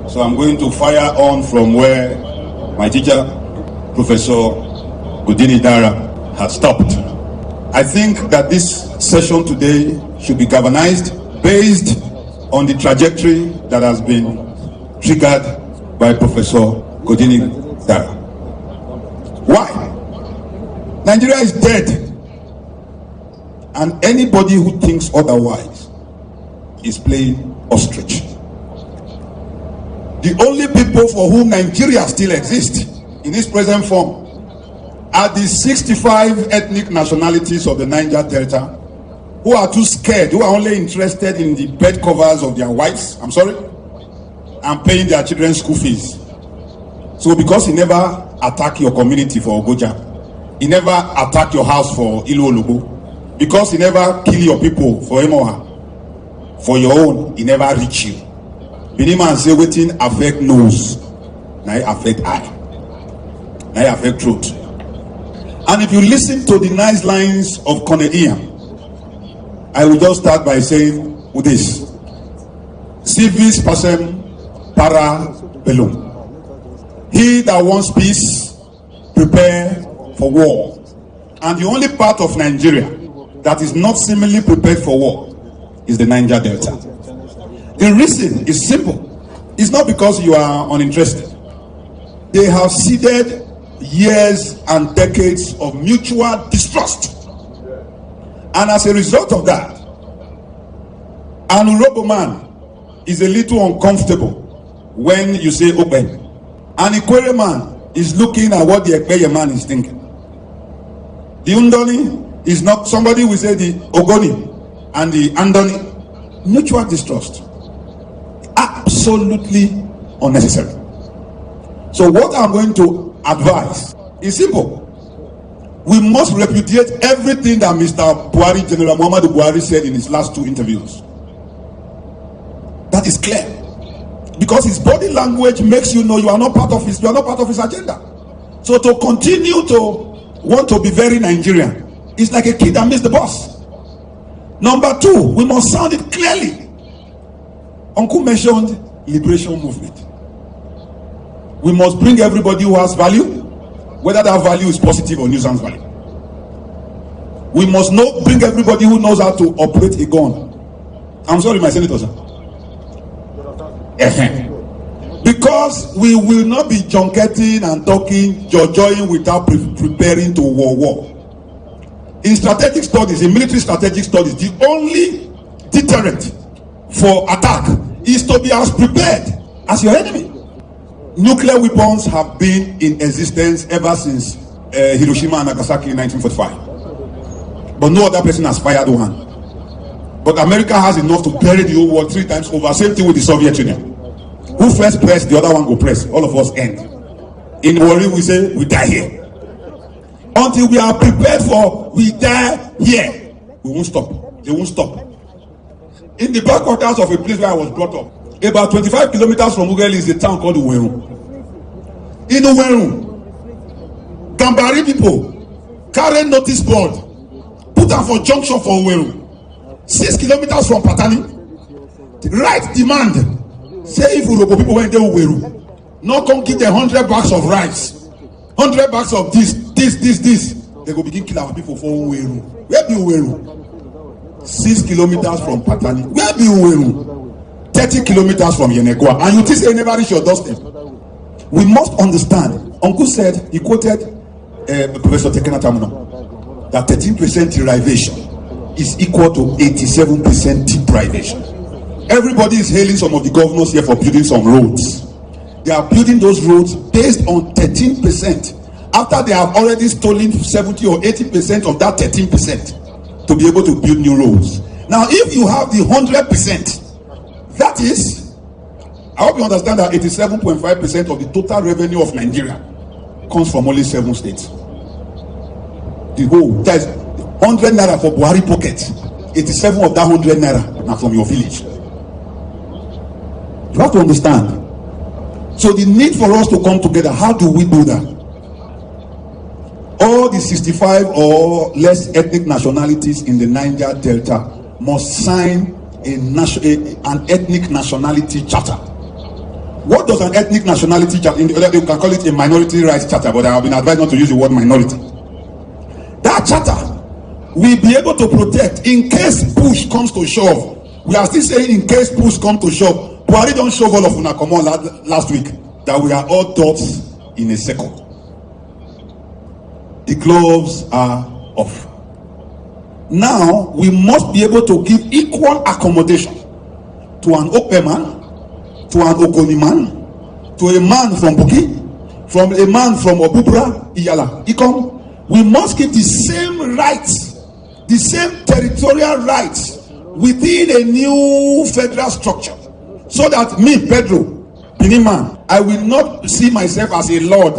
So I'm going to fire on from where my teacher, Professor Godini Dara, has stopped. I think that this session today should be galvanized based on the trajectory that has been triggered by Professor Godini Dara. Why? Nigeria is dead, and anybody who thinks otherwise is playing ostrich. The only people for whom Nigeria still exists in its present form are the 65 ethnic nationalities of the Niger Delta who are too scared, who are only interested in the bed covers of their wives, and paying their children's school fees. So because he never attacked your community for Ogoja, he never attacked your house for Ilu Olubu, because he never killed your people for Emoha, for your own, he never reached you. Biniman say wetin affect nose, now it affect eye, now it affect throat. And if you listen to the nice lines of Cornelia, I will just start by saying with this: civis pacem para bellum. He that wants peace, prepare for war. And the only part of Nigeria that is not seemingly prepared for war is the Niger Delta. The reason is simple. It's not because you are uninterested. They have seeded years and decades of mutual distrust. And as a result of that, an Urobo man is a little uncomfortable when you say open. An Ikwere man is looking at what the Ekpeye man is thinking. The Undoni is not, somebody will say the Ogoni and the Andoni. Mutual distrust. Absolutely unnecessary. So what I'm going to advise is simple. We must repudiate everything that Mr. Buhari, General Muhammadu Buhari, said in his last two interviews. That is clear. Because his body language makes you know you are not part of his agenda. So to continue to want to be very Nigerian is like a kid that missed the bus. Number two, we must sound it clearly. Uncle mentioned liberation movement. We must bring everybody who has value, whether that value is positive or nuisance value. We must bring everybody who knows how to operate a gun. I'm sorry, my senator, sir. Because we will not be junketing and talking, jojoing without preparing to war. In strategic studies, in military strategic studies, the only deterrent for attack is to be as prepared as your enemy. Nuclear weapons have been in existence ever since Hiroshima and Nagasaki in 1945. But no other person has fired one. But America has enough to bury the whole world 3 times over. Same thing with the Soviet Union. Who first press, the other one go press. All of us end. In Warri, we say, we die here. Until we are prepared for, we die here. We won't stop. They won't stop. In the backwaters of a place where I was brought up, about 25 kilometers from Ughelli is a town called Uweru. In Uweru, Gambari people carry notice board, put them for junction for Uweru, 6 kilometers from Patani. Right demand, say if Urobo people went there Uweru, not come give them 100 bags of rice, 100 bags of this. They go begin kill our people for Uweru. Where be Uweru? 6 kilometers from Patani. Where be Uweru? 30 kilometers from Yenegua. And you think they never reach your doorstep. We must understand. Uncle said, he quoted Professor Tekena Tamuno, that 13% derivation is equal to 87% deprivation. Everybody is hailing some of the governors here for building some roads. They are building those roads based on 13%. After they have already stolen 70 or 80% of that 13% to be able to build new roads. Now, if you have the 100%, that is, I hope you understand that 87.5% of the total revenue of Nigeria comes from only 7 states. The whole, there's 100 naira for Buhari pocket. 87 of that 100 naira now from your village. You have to understand. So the need for us to come together, how do we do that? All the 65 or less ethnic nationalities in the Niger Delta must sign an ethnic nationality charter. What does an ethnic nationality charter, you can call it a minority rights charter, but I have been advised not to use the word minority. That charter will be able to protect in case push comes to shove. We are still saying in case push comes to shove. Buhari don't shove all of una come on last week that we are all dots in a circle. The gloves are off. Now we must be able to give equal accommodation to an Okpe man, to an Okoni man, to a man from Buki, from a man from Obubra, Iyala, Ikom. We must give the same rights, the same territorial rights within a new federal structure, so that me, Pedro, Biniman, I will not see myself as a lord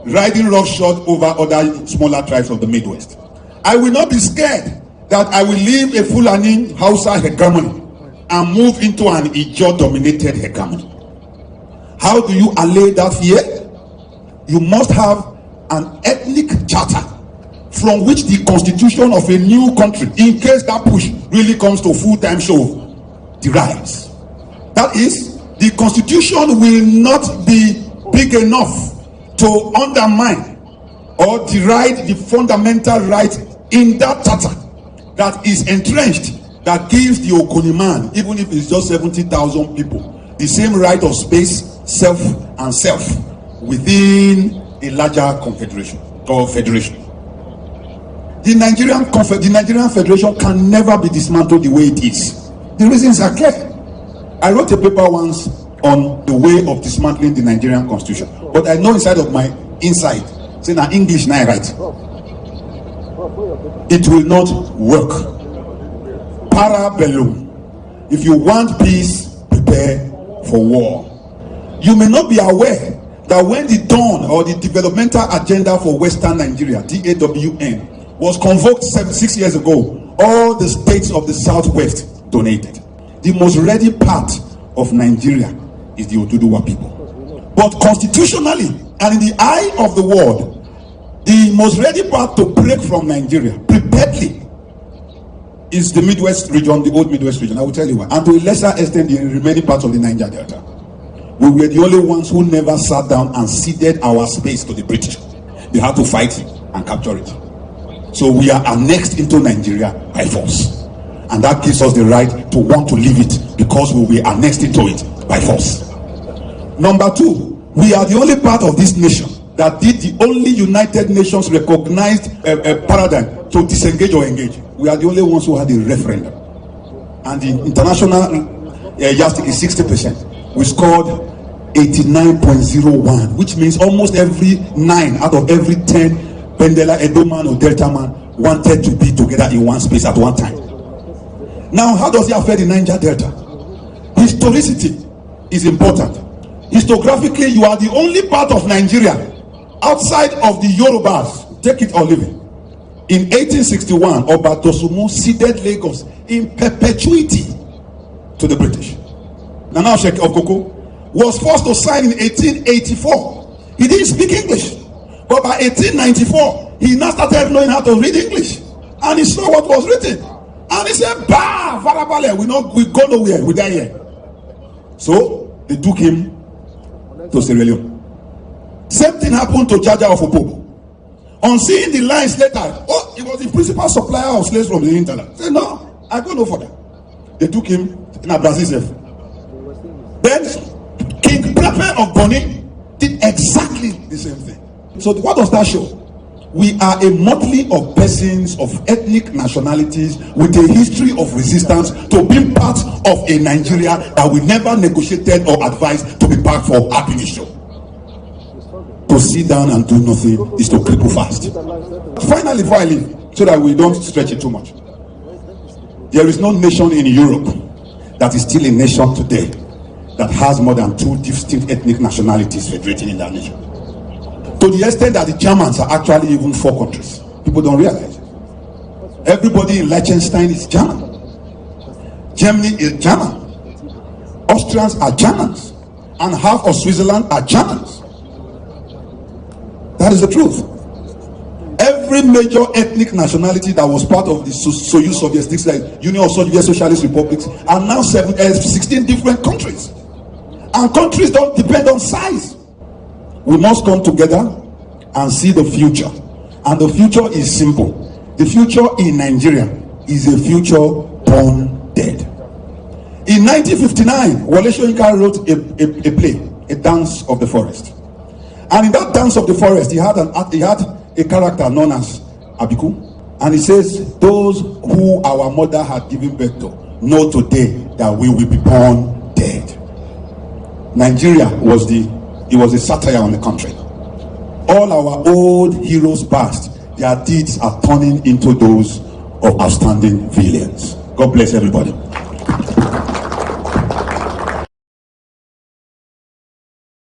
riding roughshod over other smaller tribes of the Midwest. I will not be scared that I will leave a Fulani Hausa hegemony and move into an Ijaw-dominated hegemony. How do you allay that fear? You must have an ethnic charter from which the constitution of a new country, in case that push really comes to full-time show, derives. That is, the constitution will not be big enough to undermine or deride the fundamental right in that charter that is entrenched, that gives the Okoni man, even if it's just 70,000 people, the same right of space, self and self within a larger confederation or federation. The Nigerian Federation can never be dismantled the way it is. The reasons are clear. I wrote a paper once on the way of dismantling the Nigerian constitution, but I know inside of my inside, saying that English now right, it will not work. Para bellum. If you want peace, prepare for war. You may not be aware that when the dawn or the developmental agenda for Western Nigeria, DAWN, was convoked 6 years ago, all the states of the Southwest donated. The most ready part of Nigeria is the Oduduwa people. But constitutionally and in the eye of the world, the most ready part to break from Nigeria, preparedly, is the Midwest region, the old Midwest region. I will tell you why. And to a lesser extent, the remaining parts of the Niger Delta. We were the only ones who never sat down and ceded our space to the British. They had to fight and capture it. So we are annexed into Nigeria by force. And that gives us the right to want to leave it because we were annexed into it by force. Number two, we are the only part of this nation that did the only United Nations recognized paradigm to disengage or engage. We are the only ones who had a referendum. And the international yardstick is 60%. We scored 89.01, which means almost every 9 out of every 10 Pendela, Edo man or Delta man wanted to be together in one space at one time. Now, how does it affect the Niger Delta? Historicity is important. Historiographically, you are the only part of Nigeria outside of the Yorubas, take it or leave it. In 1861, Oba Dosunmu ceded Lagos in perpetuity to the British. Nana Sheikh of Koko was forced to sign in 1884. He didn't speak English. But by 1894, he now started knowing how to read English. And he saw what was written. And he said, bah, Farabale, we go nowhere, we die here. So, they took him to Sierra Leone. Same thing happened to Jaja of Opobo. On seeing the lines later, oh, he was the principal supplier of slaves from the hinterland. He said, no, I go no further. They took him in Brazil. Then, King Pepe of Bonny did exactly the same thing. So what does that show? We are a motley of persons of ethnic nationalities with a history of resistance to being part of a Nigeria that we never negotiated or advised to be part for happiness show. To sit down and do nothing is to cripple fast. Finally, before I leave, so that we don't stretch it too much, there is no nation in Europe that is still a nation today that has more than 2 distinct ethnic nationalities federating in that nation. To the extent that the Germans are actually even 4 countries. People don't realize it. Everybody in Liechtenstein is German. Germany is German. Austrians are Germans. And half of Switzerland are Germans. That is the truth. Every major ethnic nationality that was part of the Soyuz Soviet Union of Soviet Socialist Republics are now 16 different countries. And countries don't depend on size. We must come together and see the future. And the future is simple. The future in Nigeria is a future born dead. In 1959, Wole Soyinka wrote a play, A Dance of the Forest. And in that Dance of the Forest, he had a character known as Abiku. And he says, those who our mother had given birth to know today that we will be born dead. Nigeria was a satire on the country. All our old heroes past, their deeds are turning into those of outstanding villains. God bless everybody.